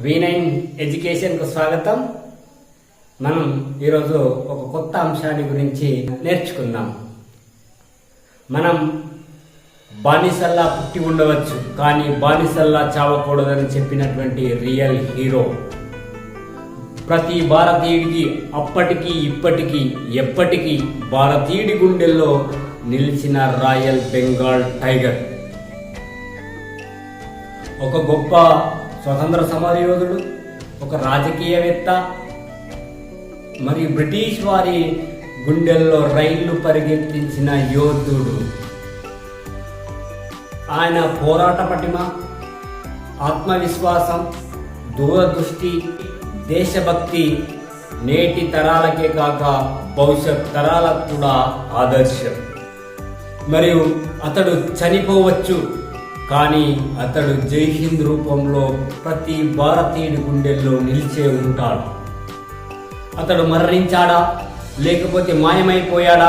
V9 education కు స్వాగతం. మనం ఈరోజు ఒక కొత్త అంశాన్ని గురించి నేర్చుకుందాం. మనం బానిసల్లా పుట్టి ఉండవచ్చు, కానీ బానిసల్లా చావకూడదని చెప్పినటువంటి రియల్ హీరో, ప్రతి భారతీయుడికి అప్పటికి ఇప్పటికీ ఎప్పటికీ భారతీయుడి గుండెల్లో నిలిచిన రాయల్ బెంగాల్ టైగర్, ఒక గొప్ప స్వతంత్ర సమరయోధుడు, ఒక రాజకీయవేత్త, మరియు బ్రిటిష్ వారి గుండెల్లో రైళ్లు పరిగెత్తించిన యోధుడు. ఆయన పోరాట పటిమ, ఆత్మవిశ్వాసం, దూరదృష్టి, దేశభక్తి నేటి తరాలకే కాక భవిష్యత్ తరాలకు కూడా ఆదర్శం. మరియు అతడు చనిపోవచ్చు, కానీ అతడు జై హింద్ రూపంలో ప్రతి భారతీయుడి గుండెల్లో నిలిచే ఉంటాడు. అతడు మరణించాడా, లేకపోతే మాయమైపోయాడా,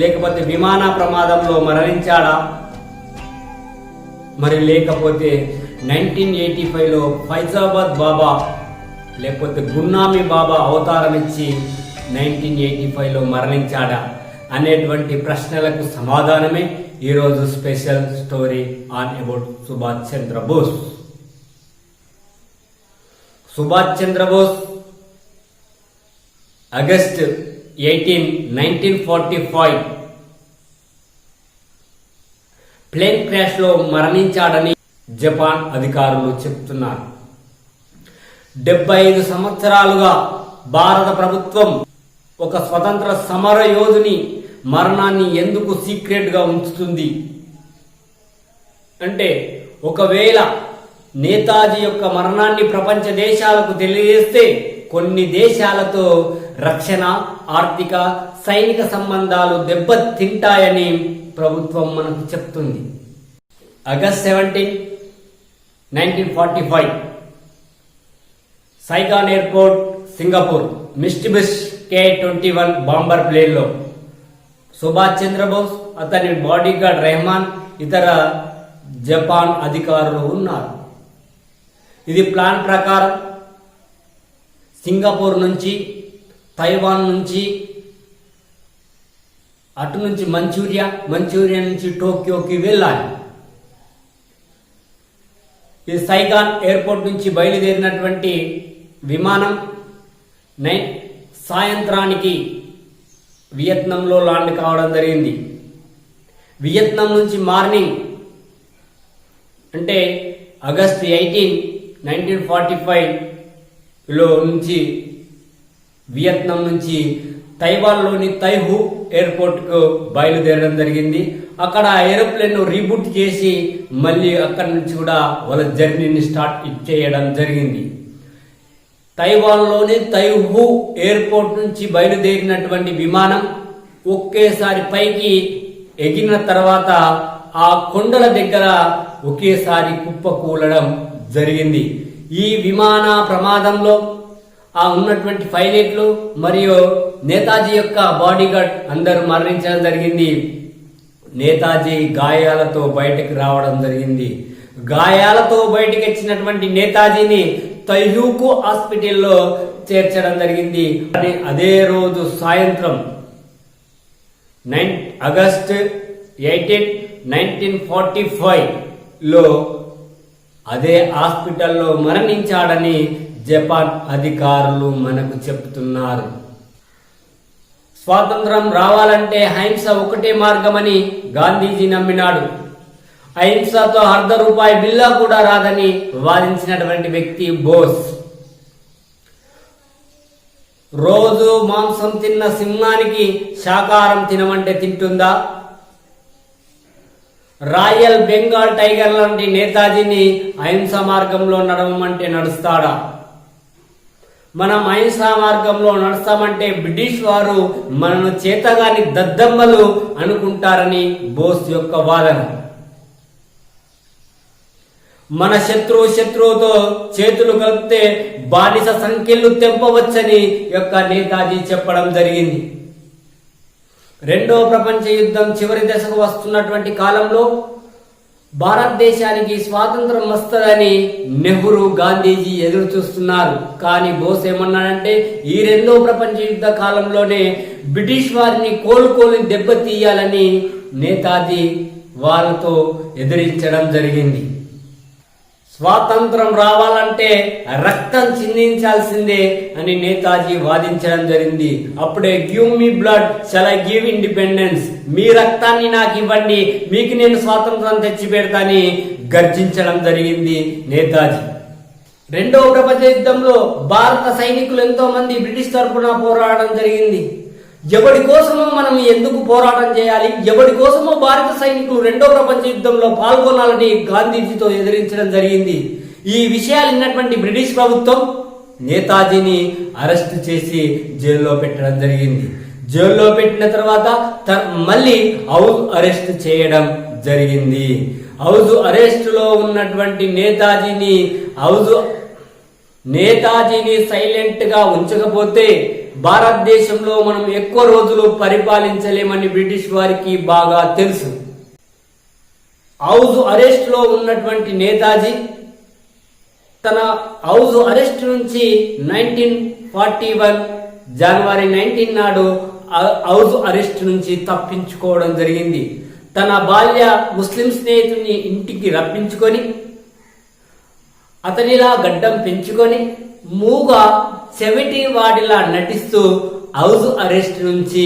లేకపోతే విమాన ప్రమాదంలో మరణించాడా, మరి లేకపోతే 1985లో ఫైజాబాద్ బాబా లేకపోతే గున్నామి బాబా అవతారం ఇచ్చి 1985లో మరణించాడా అనేటువంటి ప్రశ్నలకు సమాధానమే ఈరోజు special story on about Subhash Chandra Bose. Subhash Chandra Bose August 18, 1945 plane crash లో మరణించాడని జపాన్ అధికారులు చెప్తున్నారు. 75 సంవత్సరాలుగా భారత ప్రభుత్వం ఒక స్వతంత్ర సమర యోధుని మరణాన్ని ఎందుకు సీక్రెట్ గా ఉంచుతుంది అంటే, ఒకవేళ నేతాజీ యొక్క మరణాన్ని ప్రపంచ దేశాలకు తెలియజేస్తే కొన్ని దేశాలతో రక్షణ, ఆర్థిక, సైనిక సంబంధాలు దెబ్బతింటాయని ప్రభుత్వం మనకు చెప్తుంది. August 17, 1945 Saigon airport, Singapore, మిస్టిబిష్ K-21 bomber plane లో సుభాష్ చంద్రబోస్, అతని బాడీగార్డ్ రెహమాన్, ఇతర జపాన్ అధికారులు ఉన్నారు. ఇది ప్లాన్ ప్రకారం సింగపూర్ నుంచి, తైవాన్ నుంచి, అటు నుంచి మంచూరియా నుంచి టోక్యోకి వెళ్ళాలి. ఈ సైగాన్ ఎయిర్పోర్ట్ నుంచి బయలుదేరినటువంటి విమానం సాయంత్రానికి వియత్నంలో ల్యాండ్ కావడం జరిగింది. వియత్నం నుంచి మార్నింగ్ అంటే ఆగస్ట్ 18, 1945 లో నుంచి వియత్నం నుంచి తైవాన్లోని తైహు ఎయిర్పోర్ట్కు బయలుదేరడం జరిగింది. అక్కడ ఏరోప్లేన్ రీబూట్ చేసి మళ్ళీ అక్కడి నుంచి కూడా వాళ్ళ జర్నీని స్టార్ట్ చేయడం జరిగింది. తైవాన్లోని తైహు ఎయిర్పోర్ట్ నుంచి బయలుదేరినటువంటి విమానం ఒకేసారి పైకి ఎగిరిన తర్వాత ఆ కొండల దగ్గర ఒకేసారి కుప్పకూలడం జరిగింది. ఈ విమాన ప్రమాదంలో ఆ ఉన్నటువంటి పైలట్లు మరియు నేతాజీ యొక్క బాడీగార్డ్ అందరూ మరణించడం జరిగింది. నేతాజీ గాయాలతో బయటకు రావడం జరిగింది. గాయాలతో బయటకు వచ్చినటువంటి నేతాజీని తైహూకు హాస్పిటల్లో చేర్చడం జరిగింది. అదే రోజు సాయంత్రం ఆగస్ట్ 18, 1945 లో అదే హాస్పిటల్లో మరణించాడని జపాన్ అధికారులు మనకు చెప్తున్నారు. స్వాతంత్రం రావాలంటే అహింస ఒకటే మార్గమని గాంధీజీ నమ్మినాడు. అహింసతో ₹1 బిల్లా కూడా రాదని వాదించినటువంటి వ్యక్తి బోస్. రోజు మాంసం తిన్న సింహానికి శాకాహారం తినమంటే తింటుందా? రాయల్ బెంగాల్ టైగర్ లాంటి నేతాజీని అహింస మార్గంలో నడవమంటే నడుస్తాడా? మనం అహింసా మార్గంలో నడుస్తామంటే బ్రిటిష్ వారు మనను చేతగాని దద్దమ్మలు అనుకుంటారని బోస్ యొక్క వాదన. మన శత్రువుతో చేతులు కలిపితే బానిస సంఖ్యలు తెంపవచ్చని యొక్క నేతాజీ చెప్పడం జరిగింది. రెండో ప్రపంచ యుద్ధం చివరి దశకు వస్తున్నటువంటి కాలంలో భారతదేశానికి స్వాతంత్రం వస్తుందని నెహ్రూ, గాంధీజీ ఎదురు చూస్తున్నారు. కానీ బోస్ ఏమన్నాడంటే ఈ రెండో ప్రపంచ యుద్ధ కాలంలోనే బ్రిటిష్ వారిని కోలుకోని దెబ్బతీయాలని నేతాజీ వాళ్ళతో ఎదిరించడం జరిగింది. స్వాతంత్రం రావాలంటే రక్తం చిందించాల్సిందే అని నేతాజీ వాదించడం జరిగింది. అప్పుడే give me blood shall I give independence, మీ రక్తాన్ని నాకు ఇవ్వండి, మీకు నేను స్వాతంత్రం తెచ్చి పెడతాని గర్జించడం జరిగింది నేతాజీ. రెండవ ప్రపంచ యుద్ధంలో భారత సైనికులు ఎంతో మంది బ్రిటిష్ తరఫున పోరాడడం జరిగింది. ఎవడి కోసమో మనం ఎందుకు పోరాటం చేయాలి, ఎవడి కోసమో భారత సైనికులు రెండో ప్రపంచ యుద్ధంలో పాల్గొనాలని గాంధీజీతో ఎదిరించడం జరిగింది. ఈ విషయాలు విన్నటువంటి బ్రిటిష్ ప్రభుత్వం నేతాజీని అరెస్ట్ చేసి జైల్లో పెట్టడం జరిగింది. జైల్లో పెట్టిన తర్వాత మళ్ళీ హౌస్ అరెస్ట్ చేయడం జరిగింది. హౌస్ అరెస్ట్ లో ఉన్నటువంటి నేతాజీని సైలెంట్ గా ఉంచకపోతే భారతదేశంలో మనం ఎక్కువ రోజులు పరిపాలించలేమని బ్రిటిష్ వారికి బాగా తెలుసు. హౌస్ అరెస్ట్ లో ఉన్నటువంటి నేతాజీ తన హౌస్ అరెస్ట్ నుంచి 1941 జనవరి 19 నాడు హౌస్ అరెస్ట్ నుంచి తప్పించుకోవడం జరిగింది. తన బాల్య ముస్లిం స్నేహితుడిని ఇంటికి రప్పించుకొని అతనిలా గడ్డం పెంచుకొని మూగా చెవిటి వాడిలా నటిస్తూ హౌస్ అరెస్ట్ నుంచి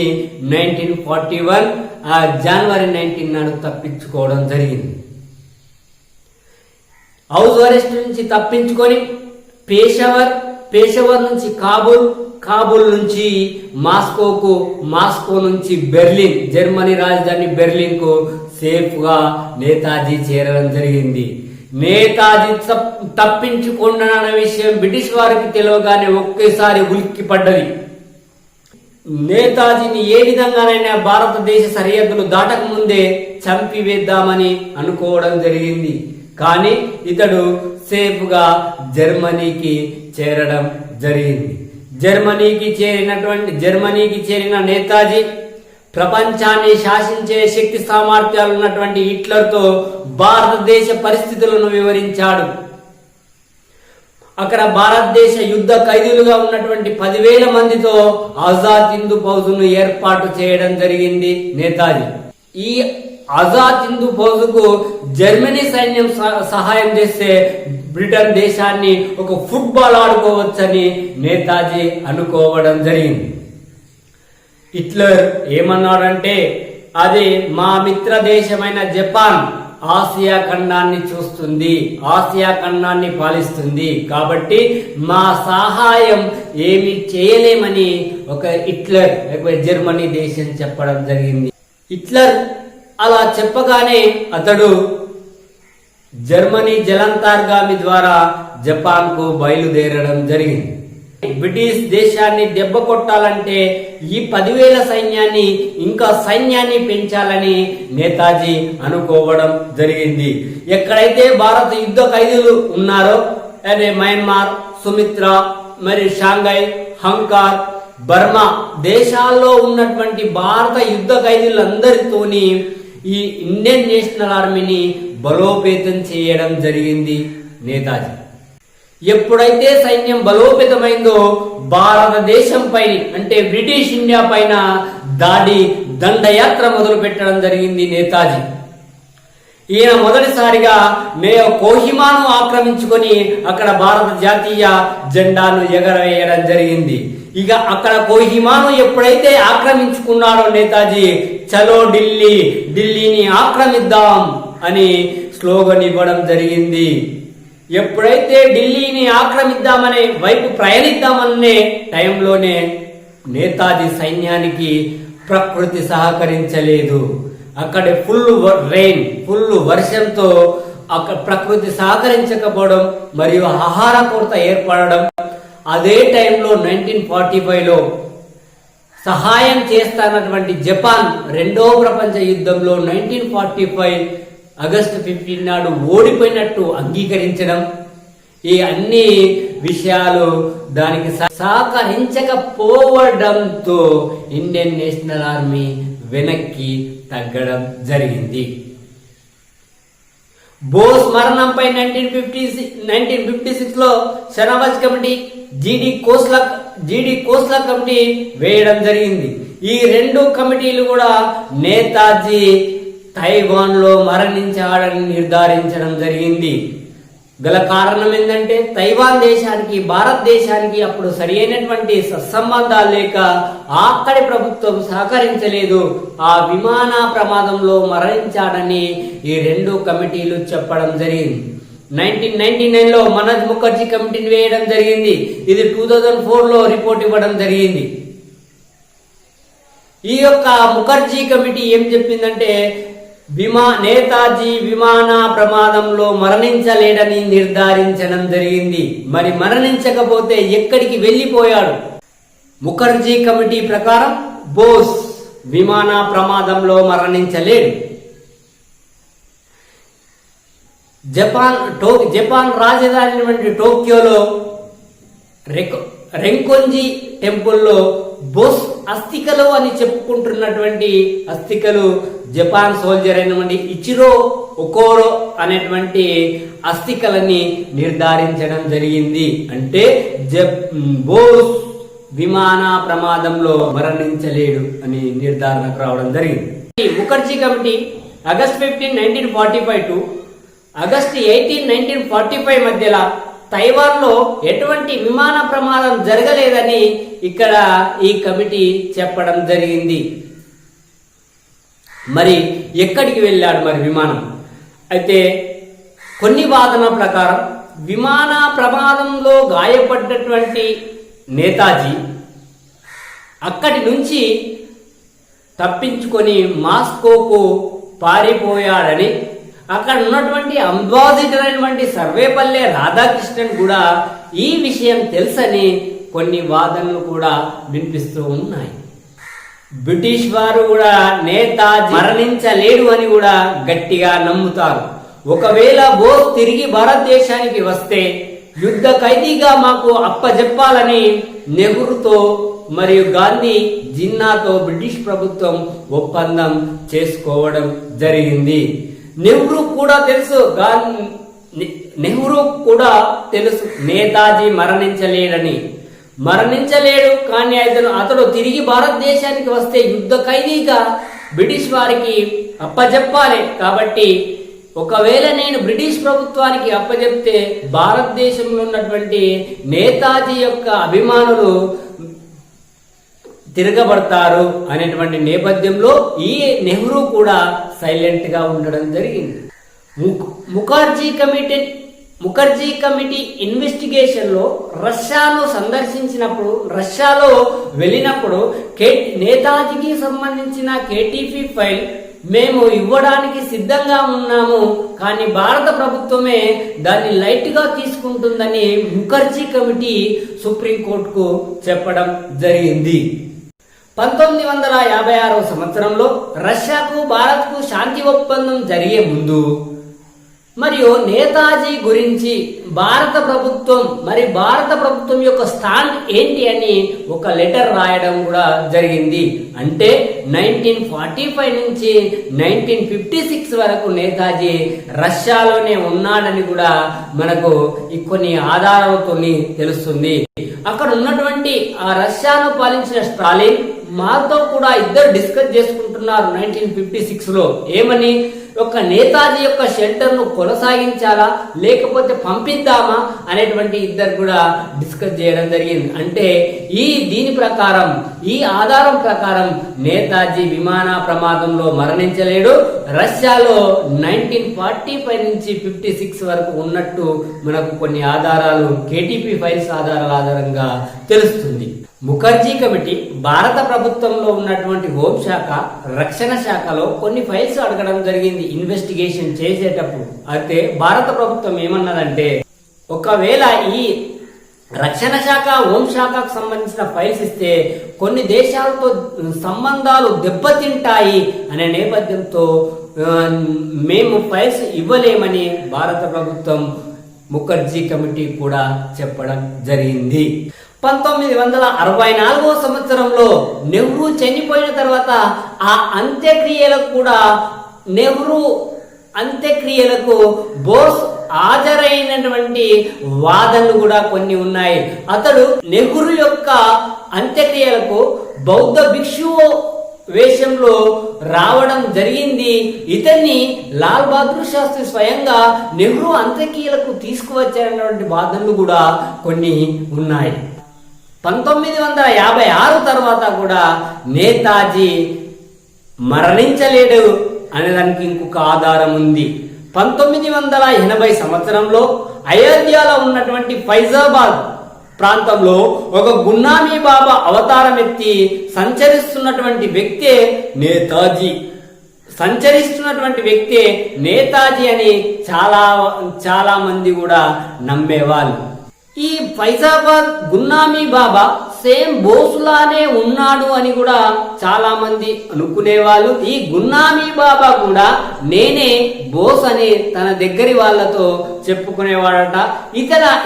1941 జనవరి 19 నాడు తప్పించుకోవడం జరిగింది. హౌస్ అరెస్ట్ నుంచి తప్పించుకొని పేషవర్ నుంచి కాబూల్ నుంచి మాస్కో నుంచి బెర్లిన్, జర్మనీ రాజధాని బెర్లిన్ కు సేఫ్ గా నేతాజీ చేరడం జరిగింది. నేతాజీ తప్పించుకున్న విషయం బ్రిటిష్ వారికి తెలియగానే ఒకేసారి ఉలిక్కి పడ్డది. నేతాజీని ఏ విధంగానైనా భారతదేశ సరిహద్దులు దాటక ముందే చంపివేద్దామని అనుకోవడం జరిగింది. కానీ ఇతడు సేఫ్ గా జర్మనీకి చేరడం జరిగింది. జర్మనీకి చేరిన నేతాజీ ప్రపంచాన్ని శాసించే శక్తి సామర్థ్యాలు ఉన్నటువంటి హిట్లర్తో భారతదేశ పరిస్థితులను వివరించాడు. అక్కడ భారతదేశ యుద్ధ ఖైదీలుగా ఉన్నటువంటి 10,000 మందితో ఆజాద్ హిందూ ఫౌజును ఏర్పాటు చేయడం జరిగింది నేతాజీ. ఈ ఆజాద్ హిందూ ఫౌజుకు జర్మనీ సైన్యం సహాయం చేస్తే బ్రిటన్ దేశాన్ని ఒక ఫుట్బాల్ ఆడుకోవచ్చని నేతాజీ అనుకోవడం జరిగింది. హిట్లర్ ఏమన్నాడంటే అది మా మిత్ర దేశమైన జపాన్ ఆసియా ఖండాన్ని చూస్తుంది, ఆసియా ఖండాన్ని పాలిస్తుంది, కాబట్టి మా సహాయం ఏమి చేయలేమని ఒక హిట్లర్ జర్మనీ దేశం చెప్పడం జరిగింది. హిట్లర్ అలా చెప్పగానే అతడు జర్మనీ జలంతర్గామి ద్వారా జపాన్ కు బయలుదేరడం జరిగింది. బ్రిటిష్ దేశాన్ని దెబ్బ కొట్టాలంటే ఈ 10,000 సైన్యాన్ని ఇంకా సైన్యాన్ని పెంచాలని నేతాజీ అనుకోవడం జరిగింది. ఎక్కడైతే భారత యుద్ధ ఖైదీలు ఉన్నారో అదే మయన్మార్, సుమిత్రా, మరి షాంఘై, హంకార్, బర్మా దేశాల్లో ఉన్నటువంటి భారత యుద్ధ ఖైదీలందరితోని ఈ ఇండియన్ నేషనల్ ఆర్మీని బలోపేతం చేయడం జరిగింది నేతాజీ. ఎప్పుడైతే సైన్యం బలోపేతమైందో భారతదేశం పైన అంటే బ్రిటిష్ ఇండియా పైన దండయాత్ర మొదలు పెట్టడం జరిగింది నేతాజీ. ఈయన మొదటిసారిగా కోహిమాను ఆక్రమించుకొని అక్కడ భారత జాతీయ జెండాను ఎగరవేయడం జరిగింది. ఇక అక్కడ కోహిమాను ఎప్పుడైతే ఆక్రమించుకున్నాడో నేతాజీ చలో ఢిల్లీని ఆక్రమిద్దాం అని స్లోగన్ ఇవ్వడం జరిగింది. ఎప్పుడైతే ఢిల్లీని ఆక్రమిద్దామనే వైపు ప్రయాణిద్దామనే టైంలోనే నేతాజీ సైన్యానికి ప్రకృతి సహకరించలేదు. అక్కడ ఫుల్ వర్షంతో అక్కడ ప్రకృతి సహకరించకపోవడం మరియు ఆహార కొరత ఏర్పడడం. అదే టైంలో 1945లో సహాయం చేస్తానటువంటి జపాన్ రెండవ ప్రపంచ యుద్ధంలో 1945 ఆగస్టు 15 నాడు ఓడిపోయినట్టు అంగీకరించడం, ఈ అన్ని విషయాలు దానికి సహకరించకపోవడంతో ఇండియన్ నేషనల్ ఆర్మీ వెనక్కి తగ్గడం జరిగింది. బోస్ మరణంపై 1956లో షనవాజ్ కమిటీ, జీడి కోస్లా కమిటీ వేయడం జరిగింది. ఈ రెండు కమిటీలు కూడా నేతాజీ తైవాన్ లో మరణించాడని నిర్ధారించడం జరిగింది. గల కారణం ఏంటంటే తైవాన్ దేశానికి భారతదేశానికి అప్పుడు సరైనటువంటి సత్సంబంధాలు లేక అక్కడి ప్రభుత్వం సహకరించలేదు. ఆ విమాన ప్రమాదంలో మరణించాడని ఈ రెండు కమిటీలు చెప్పడం జరిగింది. 1999లో మనోజ్ ముఖర్జీ కమిటీని వేయడం జరిగింది. ఇది 2004లో రిపోర్ట్ ఇవ్వడం జరిగింది. ఈ యొక్క ముఖర్జీ కమిటీ ఏం చెప్పిందంటే నేతాజీ విమాన ప్రమాదంలో మరణించలేడని నిర్ధారించడం జరిగింది. మరి మరణించకపోతే ఎక్కడికి వెళ్లిపోయాడు? ముఖర్జీ కమిటీ ప్రకారం బోస్ విమాన ప్రమాదంలో మరణించలేడు. జపాన్ రాజధాని టోక్యోలో రెంకొంజి టెంపుల్లో బోస్ అస్థికలు అని చెప్పుకుంటున్నటువంటి అస్థికలు జపాన్ సోల్జర్ అయినటువంటి ఇచిరో ఒకోరో అనేటువంటి అస్థికలని నిర్ధారించడం జరిగింది. అంటే బోస్ విమాన ప్రమాదంలో మరణించలేడు అని నిర్ధారణకు రావడం జరిగింది. Mukherjee committee August 15, 1945 to August 18, 1945 మధ్యలో తైవాన్ లో ఎటువంటి విమాన ప్రమాదం జరగలేదని ఇక్కడ ఈ కమిటీ చెప్పడం జరిగింది. మరి ఎక్కడికి వెళ్ళాడు మరి విమానం? అయితే కొన్ని వాదన ప్రకారం విమాన ప్రమాదంలో గాయపడ్డటువంటి నేతాజీ అక్కడి నుంచి తప్పించుకొని మాస్కోకు పారిపోయాడని, అక్కడ ఉన్నటువంటి అంబాసిడర్ అయినటువంటి సర్వేపల్లె రాధాకృష్ణన్ కూడా ఈ విషయం తెలుసని కొన్ని వాదనలు కూడా వినిపిస్తూ ఉన్నాయి. బ్రిటిష్ వారు కూడా నేతాజీ మరణించలేడు అని కూడా గట్టిగా నమ్ముతారు. ఒకవేళ బోస్ తిరిగి భారతదేశానికి వస్తే యుద్ధ ఖైదీగా మాకు అప్పజెప్పాలని నెహ్రూతో మరియు గాంధీ జిన్నాతో బ్రిటిష్ ప్రభుత్వం ఒప్పందం చేసుకోవడం జరిగింది. నెహ్రూ కూడా తెలుసు నేతాజీ మరణించలేడు కానీ అతడు తిరిగి భారతదేశానికి వస్తే యుద్ధ ఖైదీగా బ్రిటిష్ వారికి అప్పజెప్పాలి. కాబట్టి ఒకవేళ నేను బ్రిటిష్ ప్రభుత్వానికి అప్పజెప్తే భారతదేశంలో ఉన్నటువంటి నేతాజీ యొక్క అభిమానులు తిరగబడతారు అనేటువంటి నేపథ్యంలో ఈ నెహ్రూ కూడా సైలెంట్ గా ఉండడం జరిగింది. ముఖర్జీ కమిటీ ఇన్వెస్టిగేషన్ లో రష్యాను సందర్శించినప్పుడు, రష్యాలో వెళ్ళినప్పుడు నేతాజీకి సంబంధించిన కేటీపీ ఫైల్ మేము ఇవ్వడానికి సిద్ధంగా ఉన్నాము, కానీ భారత ప్రభుత్వమే దాన్ని లైట్ గా తీసుకుంటుందని ముఖర్జీ కమిటీ సుప్రీంకోర్టుకు చెప్పడం జరిగింది. 1956 సంవత్సరంలో రష్యాకు భారత్కు శాంతి ఒప్పందం జరిగే ముందు మరియు నేతాజీ గురించి భారత ప్రభుత్వం యొక్క స్టాండ్ ఏంటి అని ఒక లెటర్ రాయడం కూడా జరిగింది. అంటే 1945 నుంచి 1956 వరకు నేతాజీ రష్యాలోనే ఉన్నాడని కూడా మనకు కొన్ని ఆధారాలతో తెలుస్తుంది. అక్కడ ఉన్నటువంటి ఆ రష్యాను పాలించిన స్టాలిన్ మాతో కూడా ఇద్దరు డిస్కస్ చేసుకుంటున్నారు 1956 లో. ఏమని? ఒక నేతాజీ యొక్క షెల్టర్ ను కొనసాగించాలా లేకపోతే పంపిద్దామా అనేటువంటి ఇద్దరు కూడా డిస్కస్ చేయడం జరిగింది. అంటే దీని ప్రకారం, ఈ ఆధారం ప్రకారం నేతాజీ విమాన ప్రమాదంలో మరణించలేడు, రష్యాలో 1945 నుంచి 56 వరకు ఉన్నట్టు మనకు కొన్ని ఆధారాలు కేటీపీ ఫైల్స్ ఆధారంగా తెలుస్తుంది. ముఖర్జీ కమిటీ భారత ప్రభుత్వంలో ఉన్నటువంటి హోంశాఖ, రక్షణ శాఖలో కొన్ని ఫైల్స్ అడగడం జరిగింది ఇన్వెస్టిగేషన్ చేసేటప్పుడు. అయితే భారత ప్రభుత్వం ఏమన్నదంటే ఒకవేళ ఈ రక్షణ శాఖ, హోంశాఖకు సంబంధించిన ఫైల్స్ ఇస్తే కొన్ని దేశాలతో సంబంధాలు దెబ్బతింటాయి అనే నేపథ్యంతో మేము ఫైల్స్ ఇవ్వలేమని భారత ప్రభుత్వం ముఖర్జీ కమిటీ కూడా చెప్పడం జరిగింది. 1964 సంవత్సరంలో నెహ్రూ చనిపోయిన తర్వాత ఆ అంత్యక్రియలకు కూడా నెహ్రూ అంత్యక్రియలకు బోస్ హాజరైనటువంటి వాదనలు కూడా కొన్ని ఉన్నాయి. అతడు నెహ్రూ యొక్క అంత్యక్రియలకు బౌద్ధ భిక్షువు వేషంలో రావడం జరిగింది. ఇతన్ని లాల్ బహదూర్ శాస్త్రి స్వయంగా నెహ్రూ అంత్యక్రియలకు తీసుకువచ్చారన్నటువంటి వాదనలు కూడా కొన్ని ఉన్నాయి. 1956 తర్వాత కూడా నేతాజీ మరణించలేడు అనేదానికి ఇంకొక ఆధారం ఉంది. 1980 సంవత్సరంలో అయోధ్యలో ఉన్నటువంటి ఫైజాబాద్ ప్రాంతంలో ఒక గున్నామీ బాబా అవతారం ఎత్తి సంచరిస్తున్నటువంటి వ్యక్తే నేతాజీ అని చాలా మంది కూడా నమ్మేవాళ్ళు. ఈ ఫైజాబాద్ గున్నామీ బాబా సేమ్ బోసులానే ఉన్నాడు అని కూడా చాలా మంది అనుకునేవాళ్ళు. ఈ గున్నామీ బాబా కూడా నేనే బోస్ అని తన దగ్గరి వాళ్ళతో చెప్పుకునేవాడట.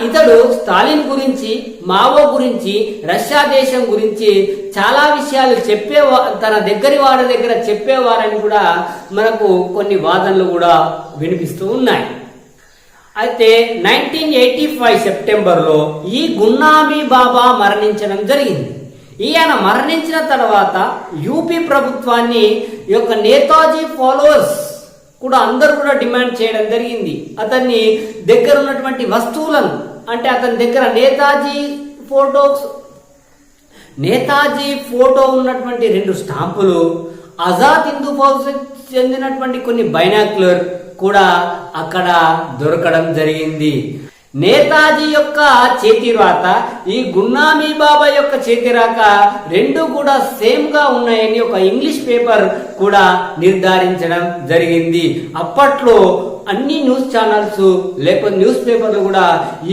ఇతడు స్టాలిన్ గురించి, మావో గురించి, రష్యా దేశం గురించి చాలా విషయాలు తన దగ్గరి వారి దగ్గర చెప్పేవారని కూడా మనకు కొన్ని వాదనలు కూడా వినిపిస్తూ ఉన్నాయి. అయితే 1985 సెప్టెంబర్లో ఈ గున్నామీ బాబా మరణించడం జరిగింది. ఈయన మరణించిన తర్వాత యూపీ ప్రభుత్వాన్ని యొక్క నేతాజీ ఫాలోవర్స్ కూడా అందరూ కూడా డిమాండ్ చేయడం జరిగింది. అతన్ని దగ్గర ఉన్నటువంటి వస్తువులను, అంటే అతని దగ్గర నేతాజీ ఫోటో ఉన్నటువంటి 2 స్టాంపులు, ఆజాద్ హిందూ ఫౌజ్ చెందినటువంటి కొన్ని బైనాక్యులర్ కూడా అక్కడ దొరకడం జరిగింది. నేతాజీ యొక్క చేతిరాత, ఈ గున్నామీ బాబా యొక్క చేతిరాక 2 కూడా సేమ్ గా ఉన్నాయని ఒక ఇంగ్లీష్ పేపర్ కూడా నిర్ధారించడం జరిగింది. అప్పట్లో అన్ని న్యూస్ ఛానల్స్ లేకపోతే న్యూస్ పేపర్లు కూడా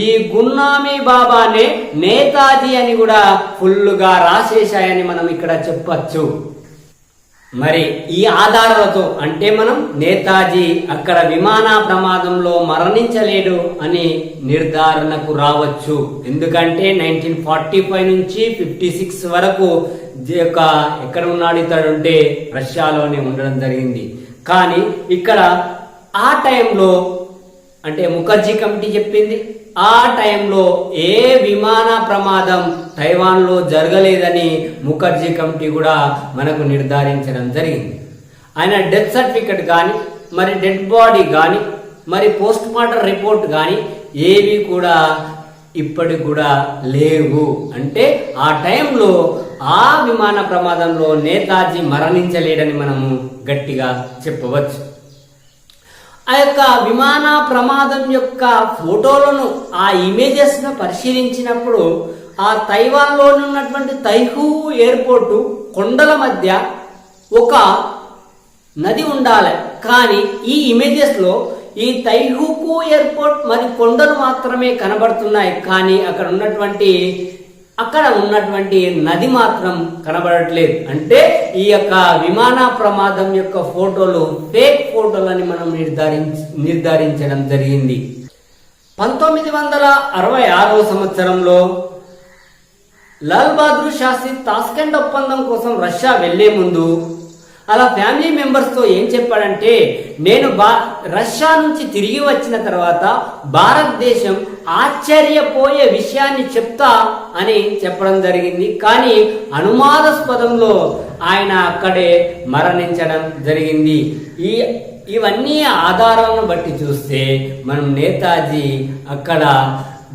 ఈ గున్నామీ బాబానే నేతాజీ అని కూడా ఫుల్ గా రాసేశాయని మనం ఇక్కడ చెప్పచ్చు. మరి ఈ ఆధారాలతో అంటే మనం నేతాజీ అక్కడ విమాన ప్రమాదంలో మరణించలేడు అని నిర్ధారణకు రావచ్చు. ఎందుకంటే 1945 నుంచి 56 వరకు ఎక్కడ ఉన్నాడు ఇతడు అంటే రష్యాలోనే ఉండడం జరిగింది. కానీ ఇక్కడ ఆ టైంలో అంటే ముఖర్జీ కమిటీ చెప్పింది, ఆ టైంలో ఏ విమాన ప్రమాదం తైవాన్ లో జరగలేదని ముఖర్జీ కమిటీ కూడా మనకు నిర్ధారించడం జరిగింది. ఆయన డెత్ సర్టిఫికెట్ కానీ, మరి డెడ్ బాడీ కానీ, మరి పోస్ట్ మార్టం రిపోర్ట్ కానీ ఏవి కూడా ఇప్పటికి కూడా లేవు. అంటే ఆ టైంలో ఆ విమాన ప్రమాదంలో నేతాజీ మరణించలేడని మనము గట్టిగా చెప్పవచ్చు. ఆ యొక్క విమాన ప్రమాదం యొక్క ఫోటోలను, ఆ ఇమేజెస్ ను పరిశీలించినప్పుడు ఆ తైవాన్ లో ఉన్నటువంటి తైహూ ఎయిర్పోర్టు కొండల మధ్య ఒక నది ఉండాలి. కానీ ఈ ఇమేజెస్ లో ఈ తైహూకు ఎయిర్పోర్ట్ మరి కొండలు మాత్రమే కనబడుతున్నాయి. కానీ అక్కడ ఉన్నటువంటి నది మాత్రం కనబడట్లేదు. అంటే ఈ యొక్క విమాన ప్రమాదం యొక్క ఫోటోలు ఫేక్ ఫోటోలు అని మనం నిర్ధారించడం జరిగింది. 1966 సంవత్సరంలో లాల్ బహదూర్ శాస్త్రి తాష్కెంట్ ఒప్పందం కోసం రష్యా వెళ్లే ముందు అలా ఫ్యామిలీ మెంబర్స్ తో ఏం చెప్పాడంటే, నేను రష్యా నుంచి తిరిగి వచ్చిన తర్వాత భారతదేశం ఆశ్చర్యపోయే విషయాన్ని చెప్తా అని చెప్పడం జరిగింది. కానీ అనుమానాస్పదంలో ఆయన అక్కడే మరణించడం జరిగింది. ఇవన్నీ ఆధారాలను బట్టి చూస్తే మనం నేతాజీ అక్కడ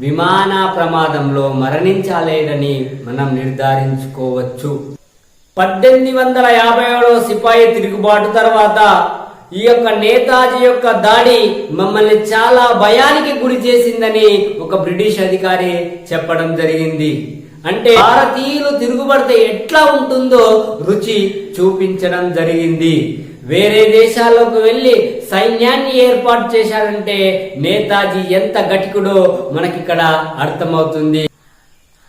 విమాన ప్రమాదంలో మరణించలేదని మనం నిర్ధారించుకోవచ్చు. 1857 సిపాయి తిరుగుబాటు తర్వాత ఈ యొక్క నేతాజీ యొక్క దాడి మమ్మల్ని చాలా భయానికి గురి చేసిందని ఒక బ్రిటిష్ అధికారి చెప్పడం జరిగింది. అంటే భారతీయులు తిరుగుబడితే ఎట్లా ఉంటుందో రుచి చూపించడం జరిగింది. వేరే దేశాల్లోకి వెళ్లి సైన్యాన్ని ఏర్పాటు చేశారంటే నేతాజీ ఎంత గట్టికుడో మనకిక్కడ అర్థమవుతుంది.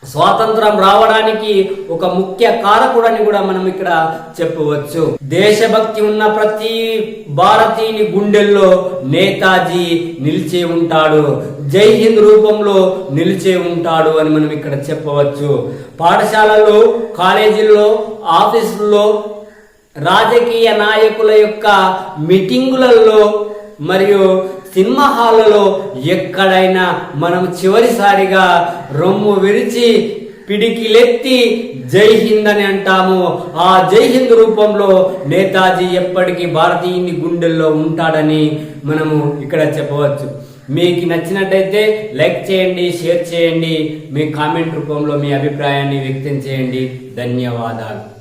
స్వాతంత్రం రావడానికి ఒక ముఖ్య కారకుడని కూడా మనం ఇక్కడ చెప్పవచ్చు. దేశభక్తి ఉన్న ప్రతి భారతీయుని గుండెల్లో నేతాజీ నిలిచే ఉంటాడు, జై హింద్ రూపంలో నిలిచే ఉంటాడు అని మనం ఇక్కడ చెప్పవచ్చు. పాఠశాలల్లో, కాలేజీల్లో, ఆఫీసుల్లో, రాజకీయ నాయకుల యొక్క మీటింగులలో మరియు సినిమా హాల్లో ఎక్కడైనా మనం చివరిసారిగా రొమ్ము విరిచి పిడికిలెత్తి జై హింద్ అని అంటాము. ఆ జై హింద్ రూపంలో నేతాజీ ఎప్పటికీ భారతీయుని గుండెల్లో ఉంటాడని మనము ఇక్కడ చెప్పవచ్చు. మీకు నచ్చినట్టయితే లైక్ చేయండి, షేర్ చేయండి, మీ కామెంట్ రూపంలో మీ అభిప్రాయాన్ని వ్యక్తం చేయండి. ధన్యవాదాలు.